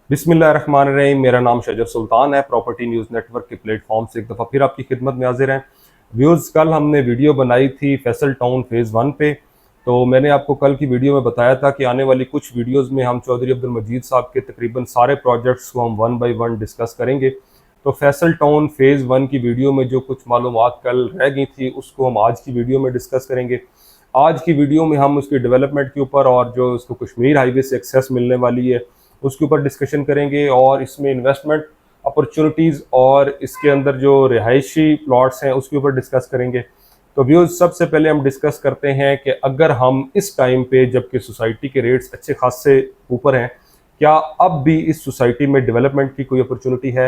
बिस्मिल्लाहिर्रहमानिर्रहीम। मेरा नाम शजर सुल्तान है। प्रॉपर्टी न्यूज़ नेटवर्क के प्लेटफॉर्म से एक दफ़ा फिर आपकी खिदमत में हाजिर हैं। व्यूज़, कल हमने वीडियो बनाई थी फैसल टाउन फेज़ 1 पे। तो मैंने आपको कल की वीडियो में बताया था कि आने वाली कुछ वीडियोज़ में हम चौधरी अब्दुल मजीद साहब के तकरीबन सारे प्रोजेक्ट्स को हम 1 बाई 1 डिस्कस करेंगे। तो फैसल टाउन फेज़ 1 की वीडियो में जो कुछ मालूमात कल रह गई थी उसको हम आज की वीडियो में डिस्कस करेंगे। आज की वीडियो में हम उसकी डेवलपमेंट के ऊपर और जो उसको कश्मीर हाईवे से एक्सेस मिलने वाली है उसके ऊपर डिस्कशन करेंगे, और इसमें इन्वेस्टमेंट अपॉर्चुनिटीज़ और इसके अंदर जो रिहायशी प्लॉट्स हैं उसके ऊपर डिस्कस करेंगे। तो व्यूज़, सबसे पहले हम डिस्कस करते हैं कि अगर हम इस टाइम पे जबकि सोसाइटी के रेट्स अच्छे खासे ऊपर हैं, क्या अब भी इस सोसाइटी में डेवलपमेंट की कोई अपॉर्चुनिटी है?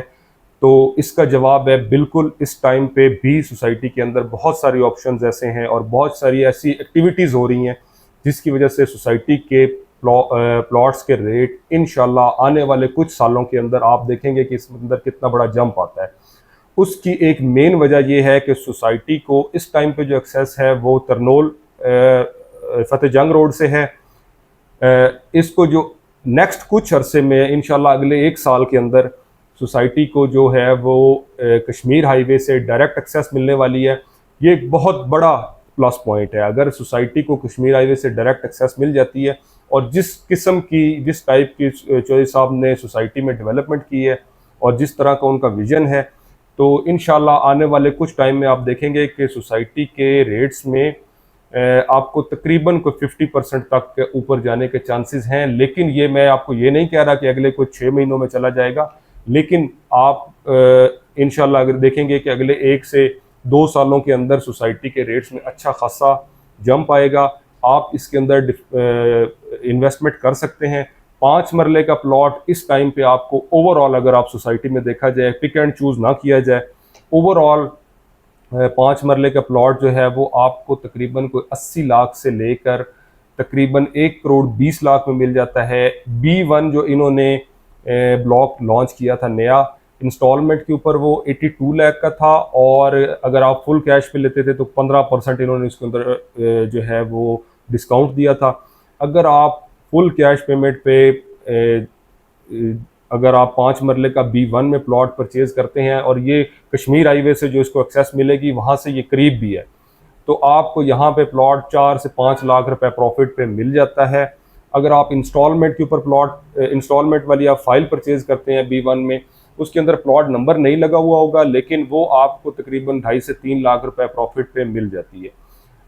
तो इसका जवाब है बिल्कुल। इस टाइम पे भी सोसाइटी के अंदर बहुत सारी ऑप्शंस ऐसे हैं और बहुत सारी ऐसी एक्टिविटीज़ हो रही हैं जिसकी वजह से सोसाइटी के प्लॉट्स के रेट इंशाल्लाह आने वाले कुछ सालों के अंदर आप देखेंगे कि इसके अंदर कितना बड़ा जंप आता है। उसकी एक मेन वजह यह है कि सोसाइटी को इस टाइम पे जो एक्सेस है वो तरनोल फतेह जंग रोड से है। इसको जो नेक्स्ट कुछ अरसे में इंशाल्लाह अगले एक साल के अंदर सोसाइटी को जो है वो कश्मीर हाईवे से डायरेक्ट एक्सेस मिलने वाली है। ये एक बहुत बड़ा प्लस पॉइंट है। अगर सोसाइटी को कश्मीर हाईवे से डायरेक्ट एक्सेस मिल जाती है और जिस किस्म की जिस टाइप की चौधरी साहब ने सोसाइटी में डेवलपमेंट की है और जिस तरह का उनका विजन है, तो इंशाल्लाह आने वाले कुछ टाइम में आप देखेंगे कि सोसाइटी के रेट्स में आपको तकरीबन कोई 50% तक के ऊपर जाने के चांसेस हैं। लेकिन ये मैं आपको ये नहीं कह रहा कि अगले कुछ 6 महीनों में चला जाएगा, लेकिन आप इंशाल्लाह अगर देखेंगे कि अगले 1 से 2 सालों के अंदर सोसाइटी के रेट्स में अच्छा खासा जंप आएगा। आप इसके अंदर इन्वेस्टमेंट कर सकते हैं। 5 मरले का प्लॉट इस टाइम पे आपको ओवरऑल, अगर आप सोसाइटी में देखा जाए, पिक एंड चूज़ ना किया जाए, ओवरऑल 5 मरले का प्लॉट जो है वो आपको तकरीबन कोई 80 लाख से लेकर तकरीबन 1 करोड़ 20 लाख में मिल जाता है। B1 जो इन्होंने ब्लॉक लॉन्च किया था नया, इंस्टॉलमेंट के ऊपर वो 82 लाख का था, और अगर आप फुल कैश पे लेते थे तो 15% इन्होंने इसके अंदर जो है वो डिस्काउंट दिया था। अगर आप फुल कैश पेमेंट पे अगर आप 5 मरले का B1 में प्लॉट परचेज करते हैं, और ये कश्मीर हाईवे से जो इसको एक्सेस मिलेगी वहाँ से ये करीब भी है, तो आपको यहाँ पे प्लॉट 4 से 5 लाख रुपए प्रॉफिट पे मिल जाता है। अगर आप इंस्टॉलमेंट के ऊपर प्लॉट इंस्टॉलमेंट वाली आप फाइल परचेज करते हैं B1 में, उसके अंदर प्लॉट नंबर नहीं लगा हुआ होगा, लेकिन वो आपको तकरीबन 2.5 से 3 लाख रुपए प्रॉफिट पे मिल जाती है।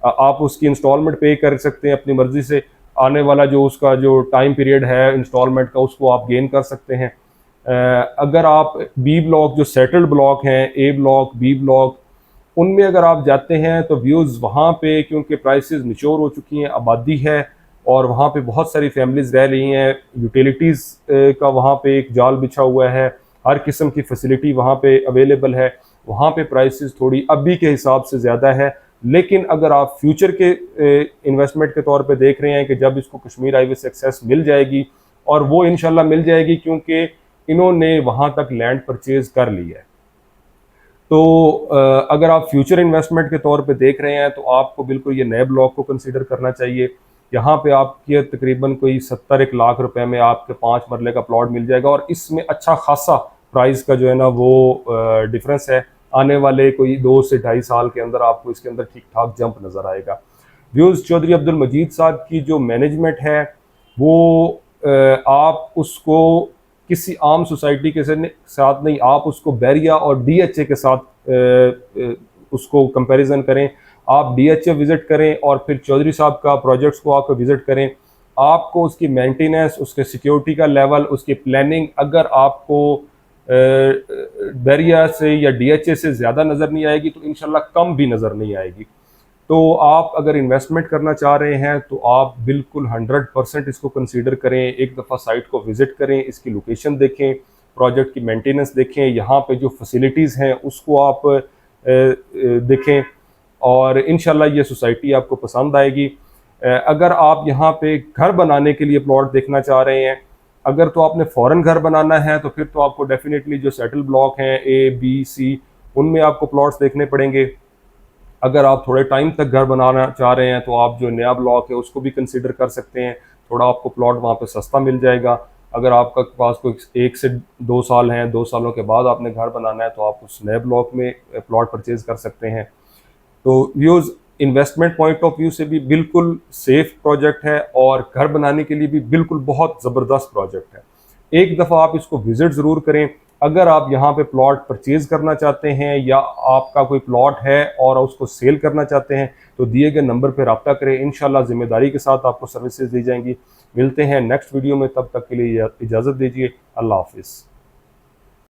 आप उसकी इंस्टॉलमेंट पे कर सकते हैं अपनी मर्जी से। आने वाला जो उसका जो टाइम पीरियड है इंस्टॉलमेंट का, उसको आप गेन कर सकते हैं। अगर आप बी ब्लॉक जो सेटल्ड ब्लॉक हैं, ए ब्लॉक, बी ब्लॉक, उनमें अगर आप जाते हैं तो व्यूज़ वहाँ पे क्योंकि प्राइसेस निचोर हो चुकी हैं, आबादी है और वहाँ पे बहुत सारी फैमिलीज़ रह रही हैं, यूटिलिटीज़ का वहाँ पे एक जाल बिछा हुआ है, हर किस्म की फैसिलिटी वहाँ पे अवेलेबल है। वहाँ पे प्राइसेस थोड़ी अभी के हिसाब से ज़्यादा है, लेकिन अगर आप फ्यूचर के इन्वेस्टमेंट के तौर पे देख रहे हैं कि जब इसको कश्मीर हाईवे से एक्सेस मिल जाएगी, और वो इंशाल्लाह मिल जाएगी क्योंकि इन्होंने वहाँ तक लैंड परचेज कर ली है, तो अगर आप फ्यूचर इन्वेस्टमेंट के तौर पे देख रहे हैं तो आपको बिल्कुल ये नए ब्लॉक को कंसीडर करना चाहिए। यहाँ पे आपके तकरीबन कोई 70 लाख रुपए में आपके 5 मरले का प्लॉट मिल जाएगा, और इसमें अच्छा खासा प्राइस का जो है ना वो डिफरेंस है। आने वाले कोई 2 से 2.5 साल के अंदर आपको इसके अंदर ठीक ठाक जंप नज़र आएगा। व्यूज़, चौधरी अब्दुल मजीद साहब की जो मैनेजमेंट है वो आप उसको किसी आम सोसाइटी के साथ नहीं, आप उसको बैरिया और DHA के साथ उसको कंपैरिजन करें। आप DHA विज़िट करें और फिर चौधरी साहब का प्रोजेक्ट्स को आकर विज़िट करें। आपको उसकी मेंटेनेंस, उसके सिक्योरिटी का लेवल, उसकी प्लानिंग अगर आपको बैरिया से या DHA से ज़्यादा नज़र नहीं आएगी तो इंशाल्लाह कम भी नज़र नहीं आएगी। तो आप अगर इन्वेस्टमेंट करना चाह रहे हैं तो आप बिल्कुल 100% इसको कंसीडर करें। एक दफ़ा साइट को विज़िट करें, इसकी लोकेशन देखें, प्रोजेक्ट की मेंटेनेंस देखें, यहाँ पे जो फैसिलिटीज़ हैं उसको आप देखें, और इंशाल्लाह ये सोसाइटी आपको पसंद आएगी। अगर आप यहाँ पे घर बनाने के लिए प्लॉट देखना चाह रहे हैं, अगर तो आपने फ़ौरन घर बनाना है तो फिर तो आपको डेफिनेटली जो सेटल ब्लॉक हैं A, B, C, उनमें आपको प्लॉट्स देखने पड़ेंगे। अगर आप थोड़े टाइम तक घर बनाना चाह रहे हैं तो आप जो नया ब्लॉक है उसको भी कंसिडर कर सकते हैं, थोड़ा आपको प्लॉट वहाँ पे सस्ता मिल जाएगा। अगर आपका पास कोई 1 से 2 साल हैं, 2 सालों के बाद आपने घर बनाना है तो आप उस नए ब्लॉक में प्लॉट परचेज कर सकते हैं। तो views investment point of view से भी बिल्कुल सेफ प्रोजेक्ट है और घर बनाने के लिए भी बिल्कुल बहुत ज़बरदस्त प्रोजेक्ट है। एक दफ़ा आप इसको विज़िट ज़रूर करें। अगर आप यहाँ पे प्लॉट परचेज़ करना चाहते हैं या आपका कोई प्लॉट है और उसको सेल करना चाहते हैं तो दिए गए नंबर पर रब्ता करें। इंशाल्लाह ज़िम्मेदारी के साथ आपको सर्विसेज दी जाएंगी। मिलते हैं नेक्स्ट वीडियो में, तब तक के लिए इजाज़त दीजिए। अल्लाह हाफ़िज़।